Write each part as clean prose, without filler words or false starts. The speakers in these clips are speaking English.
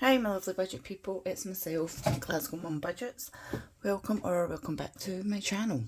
Hi my lovely budget people, it's myself, Glasgow Mum Budgets. Welcome back to my channel.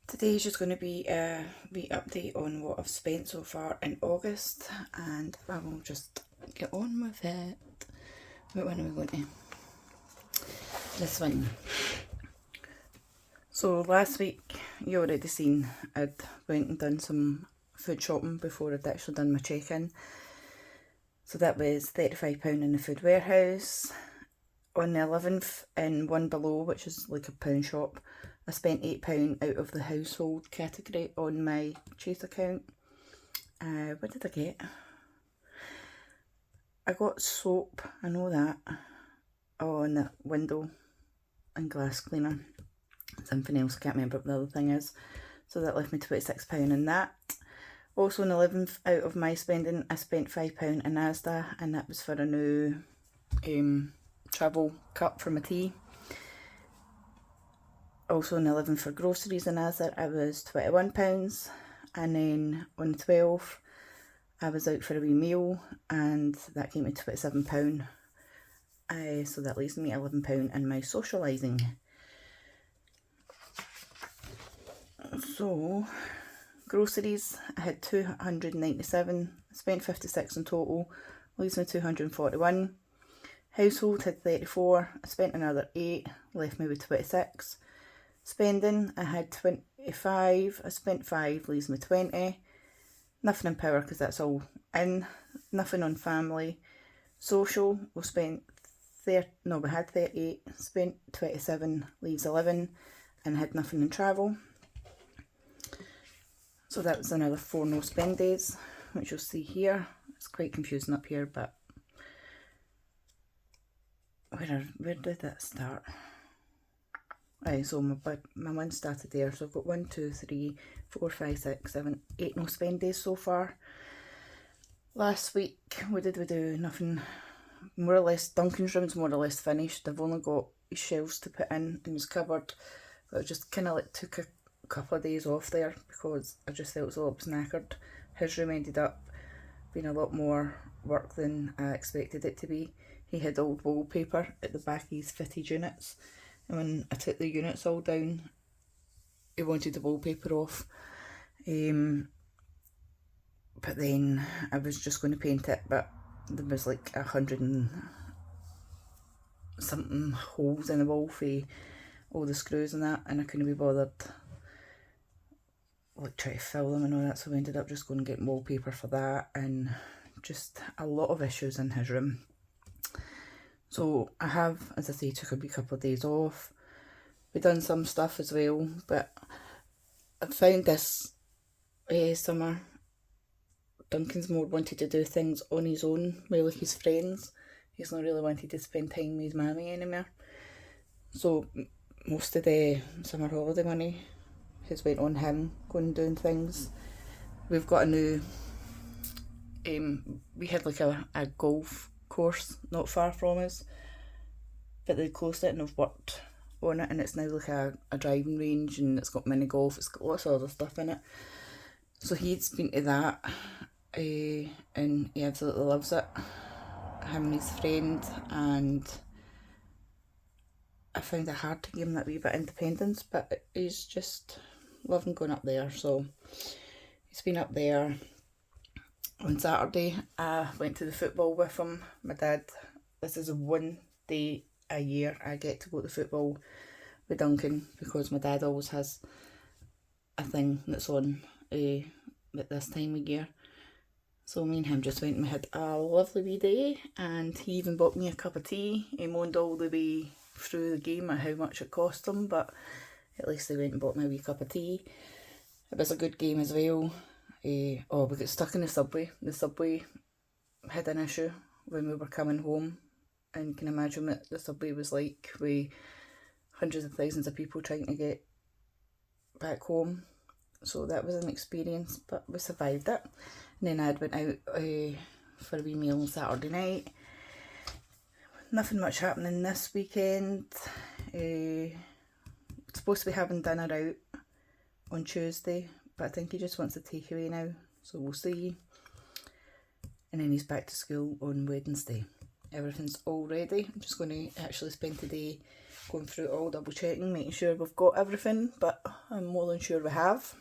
Today is just going to be a wee update on what I've spent so far in August, and I will just get on with it. What one are we going to? This one. So last week, you already seen, I'd went and done some food shopping before I'd actually done my check-in. So that was £35 in the food warehouse. On the 11th, in One Below, which is like a pound shop, I spent £8 out of the household category on my Chase account. What did I get? I got soap, I know that, on the window and glass cleaner. Something else, I can't remember what the other thing is. So that left me £26 in that. Also on the 11th, out of my spending, I spent £5 in Asda, and that was for a new travel cup for my tea. Also on the 11th for groceries in Asda, I was £21, and then on the 12th, I was out for a wee meal, and that came to £27. So that leaves me £11 in my socialising. So, groceries, I had 297, spent 56 in total, leaves me 241. Household had 34, I spent another 8, left me with 26. Spending, I had 25, I spent 5, leaves me 20. Nothing in power because that's all in. Nothing on family. Social, we had 38, spent 27, leaves 11, and had nothing in travel. So that was another 4 no spend days, which you'll see here. It's quite confusing up here, but where did that start? Right, so my one started there, so I've got 1, 2, 3, 4, 5, 6, 7, 8 no spend days so far. Last week, what did we do? Nothing, more or less. Duncan's room's more or less finished. I've only got shelves to put in and it's covered, but I just kind of like took a couple of days off there because I just felt so knackered. His room ended up being a lot more work than I expected it to be. He had old wallpaper at the back of his fitted units, and when I took the units all down, he wanted the wallpaper off. But then I was just going to paint it, but there was like 100 and something holes in the wall for all the screws and that, and I couldn't be bothered like try to fill them and all that, so we ended up just going and getting wallpaper for that, and just a lot of issues in his room. So I have, as I say, took a wee couple of days off. We've done some stuff as well, but I found this summer Duncan's more wanted to do things on his own with like his friends. He's not really wanted to spend time with his mammy anymore. So most of the summer holiday money has went on him going and doing things. We've got a new, we had like a golf course not far from us, but they closed it and I've worked on it, and it's now like a driving range, and it's got mini golf, it's got lots of other stuff in it. So he's been to that, and he absolutely loves it, him and his friend, and I found it hard to give him that wee bit of independence, but he's just loving going up there. So he's been up there. On Saturday, I went to the football with him. My dad, this is 1 day a year I get to go to football with Duncan, because my dad always has a thing that's on at this time of year. So me and him just went and we had a lovely wee day, and he even bought me a cup of tea. He moaned all the way through the game at how much it cost him, but at least he went and bought me a wee cup of tea. It was a good game as well. We got stuck in the subway. The subway had an issue when we were coming home, and you can imagine what the subway was like, with hundreds of thousands of people trying to get back home. So that was an experience, but we survived it. And then I went out for a wee meal on Saturday night. Nothing much happening this weekend. Supposed to be having dinner out on Tuesday, but I think he just wants a takeaway now, so we'll see. And then he's back to school on Wednesday. everything's all ready. I'm just going to actually spend today going through it all, double checking, making sure we've got everything, but I'm more than sure we have.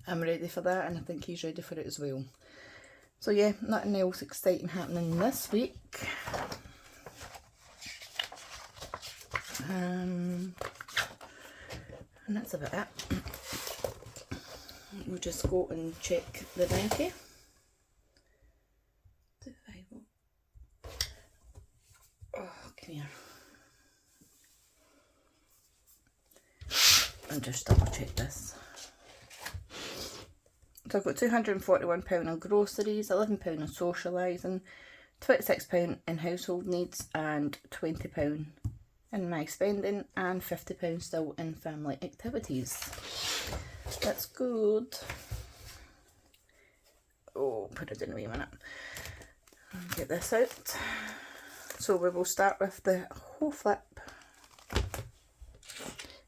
I'm ready for that, and I think he's ready for it as well. So yeah, nothing else exciting happening this week. And that's about it. We'll just go and check the banky. Oh, come here. And just double check this. So I've got £241 on groceries, £11 on socialising, £26 in household needs, and £20 in my spending, and £50 still in family activities. That's good. Oh, put it in a wee minute. Get this out. So we will start with the whole flip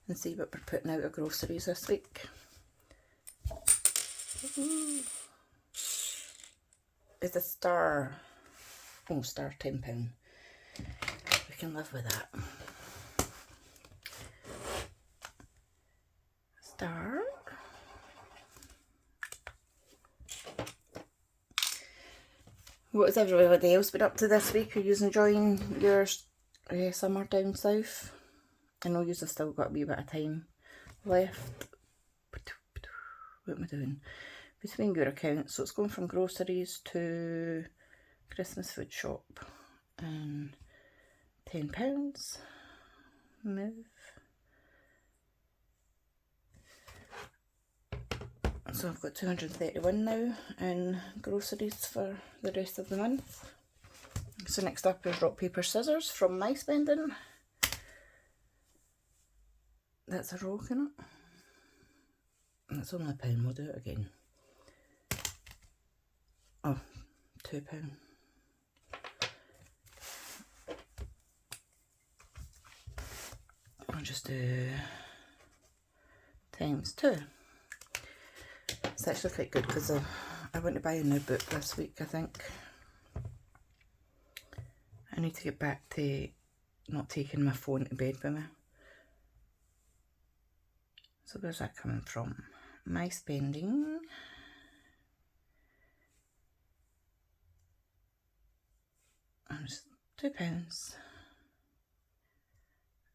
and see what we're putting out of groceries this week. Is a star. Oh, star £10. We can live with that. Star. What has everybody else been up to this week? Are you enjoying your summer down south? I know you've still got a wee bit of time left. What am I doing? Between your accounts. So it's going from groceries to Christmas food shop. And £10. Move. So I've got 231 now in groceries for the rest of the month. So next up is rock, paper, scissors from my spending. That's a rock in it. That's only £1, we'll do it again. Oh, £2. I'll just do times 2. It's actually quite good because I want to buy a new book this week, I think. I need to get back to not taking my phone to bed with me. So where's that coming from? My spending. Just £2.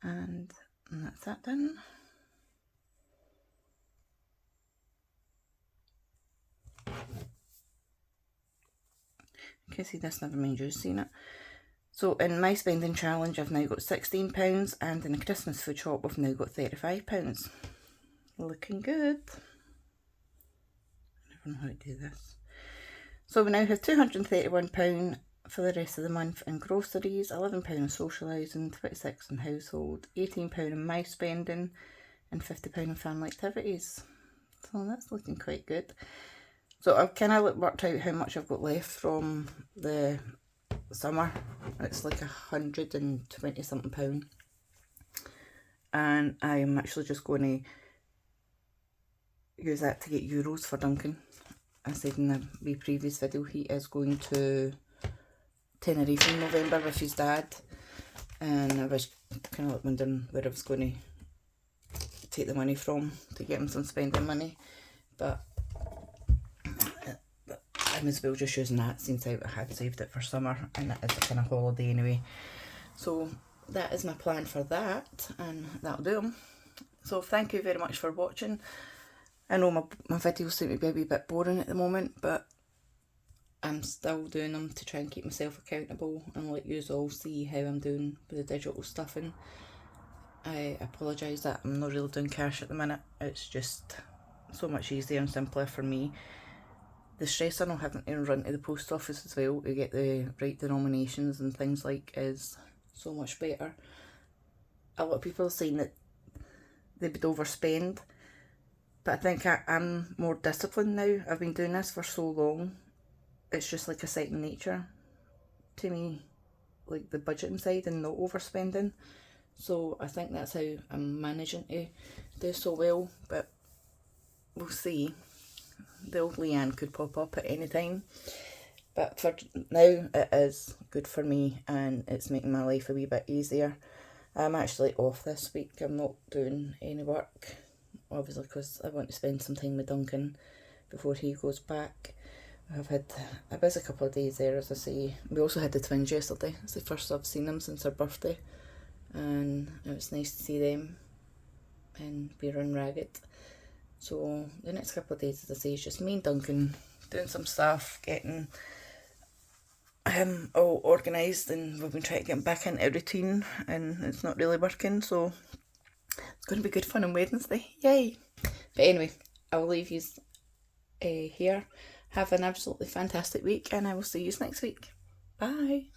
And that's that done. Okay, see this, never mind you seen it. So in my spending challenge I've now got £16, and in the Christmas food shop we've now got £35. Looking good. I never know how to do this. So we now have £231 for the rest of the month in groceries, £11 in socialising, £26 in household, £18 in my spending, and £50 in family activities. So that's looking quite good. So I've kind of worked out how much I've got left from the summer. It's like £120 something, and I'm actually just going to use that to get euros for Duncan. I said in the previous video he is going to Tenerife in November with his dad, and I was kind of like wondering where I was going to take the money from to get him some spending money, but I'm as well just using that since I had saved it for summer, and it is a kind of holiday anyway. So that is my plan for that, and that'll do them. So thank you very much for watching. I know my videos seem to be a wee bit boring at the moment, but I'm still doing them to try and keep myself accountable and let you all see how I'm doing with the digital stuff. And I apologise that I'm not really doing cash at the minute. It's just so much easier and simpler for me. The stress of not having to run to the post office as well to get the right denominations and things like is so much better. A lot of people are saying that they would overspend, but I think I'm more disciplined now. I've been doing this for so long. It's just like a second nature to me, like the budgeting side and not overspending. So I think that's how I'm managing to do so well, but we'll see. The old Leanne could pop up at any time. But for now, it is good for me and it's making my life a wee bit easier. I'm actually off this week. I'm not doing any work, obviously, because I want to spend some time with Duncan before he goes back. I've had a busy couple of days there, as I say. We also had the twins yesterday. It's the first I've seen them since her birthday, and it was nice to see them and be run ragged. So the next couple of days, as I say, is just me and Duncan doing some stuff, getting him all organised, and we've been trying to get him back into routine and it's not really working, so it's going to be good fun on Wednesday. Yay! But anyway, I'll leave you here. Have an absolutely fantastic week and I will see you next week. Bye!